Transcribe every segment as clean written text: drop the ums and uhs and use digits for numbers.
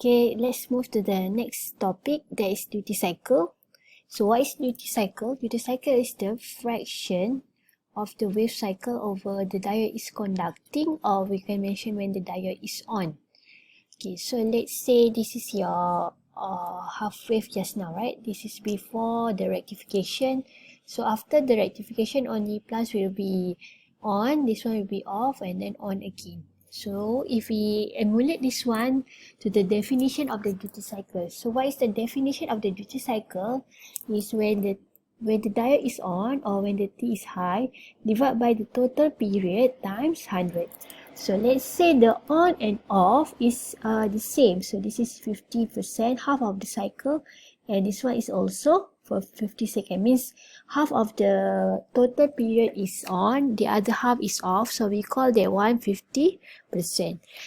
Okay, let's move to the next topic, that is duty cycle. So what is duty cycle? Duty cycle is the fraction of the wave cycle over the diode is conducting, or we can mention when the diode is on. Okay, so let's say this is your half wave just now, right? This is before the rectification. So after the rectification, only plus will be on, this one will be off, and then on again. So if we emulate this one to the definition of the duty cycle. So what is the definition of the duty cycle? Is when the diode is on, or when the T is high, divided by the total period times 100. So let's say the on and off is the same. So this is 50%, half of the cycle, and this one is also for 50 seconds. Means half of the total period is on, the other half is off. So we call that one 50%.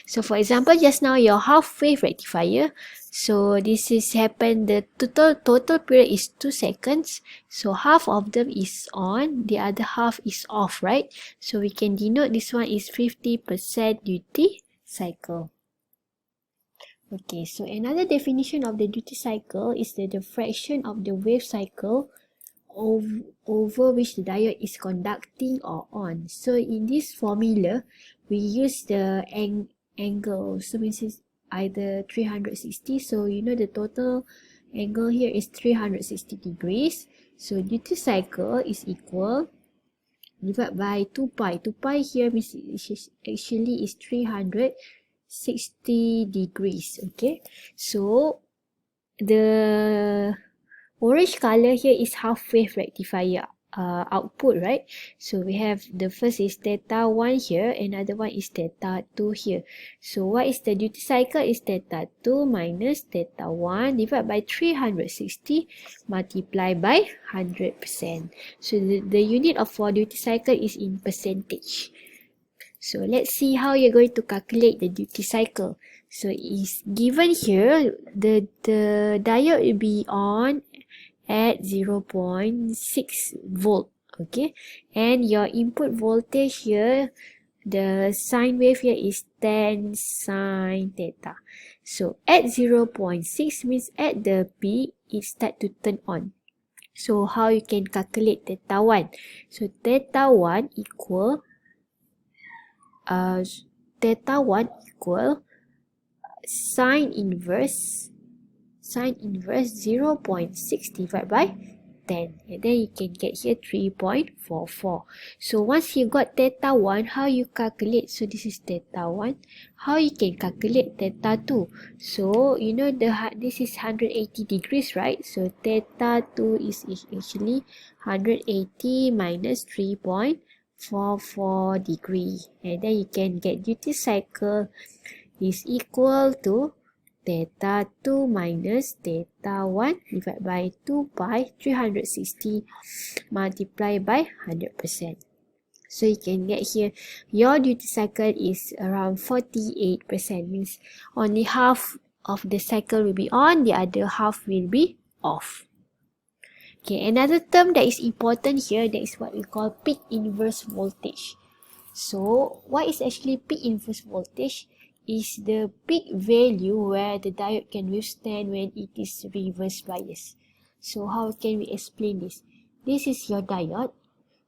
So for example, just now your half wave rectifier. So this is happened, the total period is 2 seconds. So half of them is on, the other half is off, right? So we can denote this one is 50% duty cycle. Okay, so another definition of the duty cycle is that the fraction of the wave cycle over which the diode is conducting or on. So in this formula, we use the angle. So means it's either 360. So you know the total angle here is 360 degrees. So duty cycle is equal divided by 2 pi. 2 pi here means actually is 360 degrees. Okay, so the orange color here is half wave rectifier output, right? So we have the first is theta 1 here, another one is theta 2 here. So what is the duty cycle? Is theta 2 minus theta 1 divided by 360 multiplied by 100%. So the unit of for duty cycle is in percentage. So let's see how you're going to calculate the duty cycle. So it's given here, the diode will be on at 0.6 volt, okay, and your input voltage here, the sine wave here is 10 sine theta. So at 0.6 means at the peak it start to turn on. So how you can calculate theta 1? So theta 1 equal sine inverse 0.6 divided by 10, and then you can get here 3.44. So once you got theta 1, how you calculate? So this is theta 1. How you can calculate theta 2? So you know this is 180 degrees, right? So theta 2 is actually 180 minus 3.44 degree, and then you can get duty cycle is equal to theta 2 minus theta 1 divided by 2 pi 360 multiplied by 100%. So you can get here your duty cycle is around 48%, means only half of the cycle will be on, the other half will be off. Okay, another term that is important here, that is what we call peak inverse voltage. So what is actually peak inverse voltage? Is the peak value where the diode can withstand when it is reverse bias. So how can we explain this? This is your diode.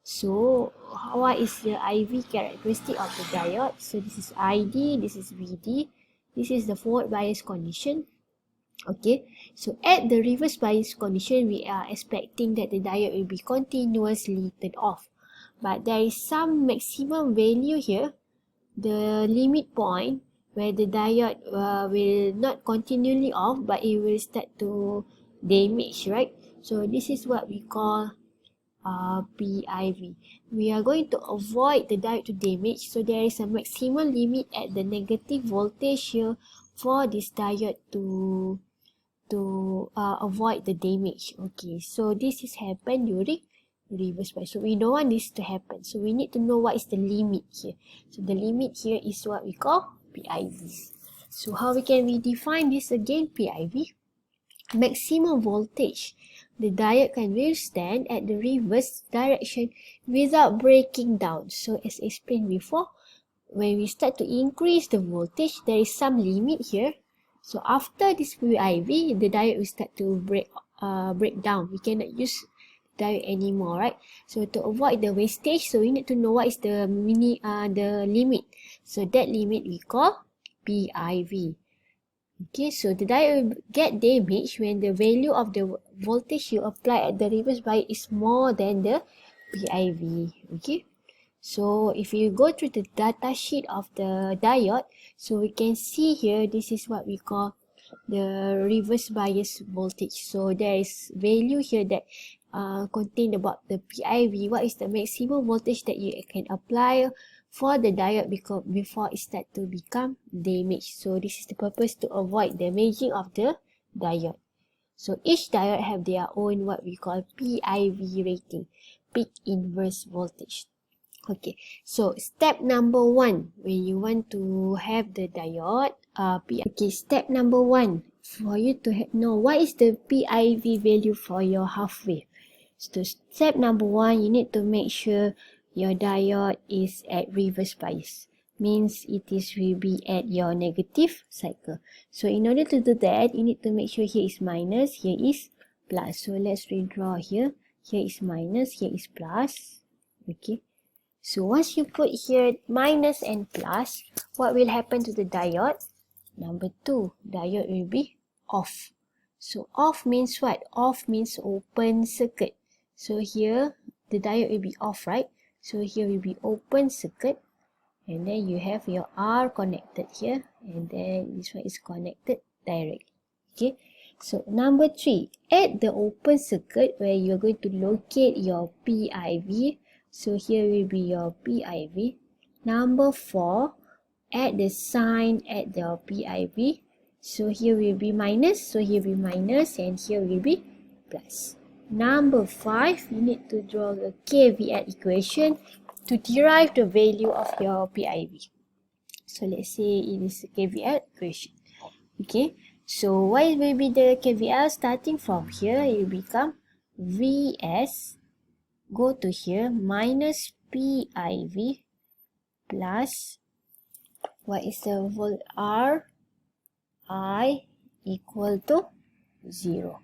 So what is the IV characteristic of the diode? So this is ID, this is VD, this is the forward bias condition. Okay, so at the reverse bias condition, we are expecting that the diode will be continuously turned off. But there is some maximum value here, the limit point, where the diode will not continually off, but it will start to damage, right? So this is what we call PIV. We are going to avoid the diode to damage, so there is a maximum limit at the negative voltage here for this diode to avoid the damage. Okay, so this is happen during reverse bias. So we don't want this to happen. So we need to know what is the limit here. So the limit here is what we call PIV. So how can we define this again? PIV, maximum voltage the diode can withstand at the reverse direction without breaking down. So as explained before, when we start to increase the voltage, there is some limit here. So after this PIV, the diode will start to break down. We cannot use diode anymore, right? So to avoid the wastage, so we need to know what is the limit. So that limit we call PIV. Okay, so the diode will get damaged when the value of the voltage you apply at the reverse bias is more than the PIV. Okay, so if you go through the data sheet of the diode, so we can see here, this is what we call the reverse bias voltage. So there is value here that contained about the PIV. What is the maximum voltage that you can apply for the diode before it start to become damaged. So this is the purpose to avoid damaging of the diode. So each diode have their own what we call PIV rating, peak inverse voltage. Okay, so step number 1, when you want to have the diode, step number 1, for you to know what is the PIV value for your half wave. So step number 1, you need to make sure your diode is at reverse bias. Means will be at your negative cycle. So in order to do that, you need to make sure here is minus, here is plus. So let's redraw here. Here is minus, here is plus. Okay. So once you put here minus and plus, what will happen to the diode? Number 2, diode will be off. So off means what? Off means open circuit. So here the diode will be off, right? So here will be open circuit, and then you have your R connected here, and then this one is connected directly. Okay. So number 3, at the open circuit where you're going to locate your PIV. So here will be your PIV. Number 4, add the sign at the PIV. So here will be minus, so here will be minus, and here will be plus. Number 5, you need to draw the KVL equation to derive the value of your PIV. So let's say it is a KVL equation. Okay, so what will be the KVL? Starting from here, it will become Vs, go to here, minus PIV plus, what is the volt R? I equal to 0.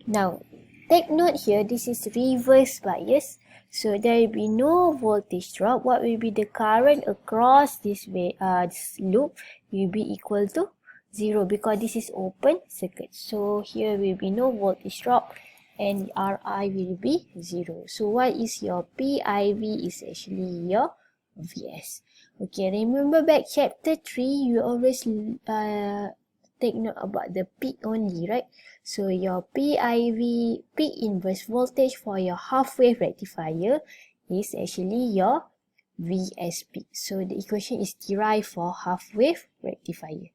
Now, take note here, this is reverse bias. So there will be no voltage drop. What will be the current across this loop will be equal to 0 because this is open circuit. So here will be no voltage drop and Ri will be 0. So what is your PIV is actually your Vs. Okay, remember back chapter 3, you always take note about the peak only, right? So your PIV, peak inverse voltage for your half wave rectifier is actually your Vs peak. So the equation is derived for half wave rectifier.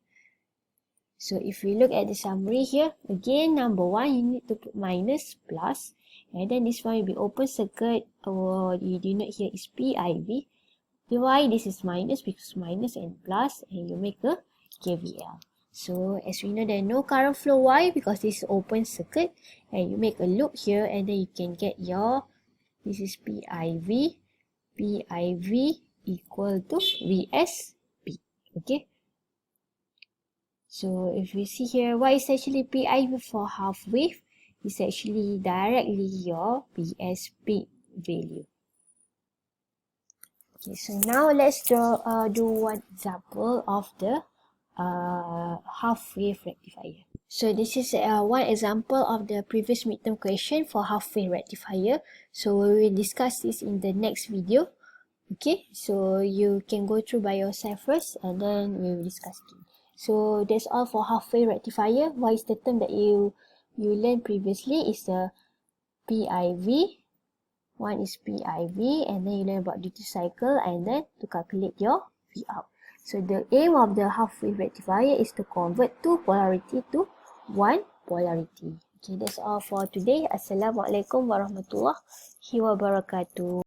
So if we look at the summary here, again number 1, you need to put minus, plus, and then this one will be open circuit, or you denote here is PIV. Why this is minus? Because minus and plus, and you make a KVL. So as we know, there is no current flow. Why? Because this is open circuit, and you make a loop here, and then you can get your, this is PIV equal to VSP. Okay. So if we see here, what is actually PIV for half wave? It's actually directly your VSP value. Okay, so now let's do one example of the half wave rectifier. So this is one example of the previous midterm question for half wave rectifier. So we will discuss this in the next video. Okay, so you can go through by yourself first, and then we will discuss it. So that's all for half wave rectifier. What is the term that you learned previously is the PIV. One is PIV, and then you learn about duty cycle, and then to calculate your V out. So the aim of the half wave rectifier is to convert two polarity to one polarity. Okay, that's all for today. Assalamualaikum warahmatullahi wabarakatuh.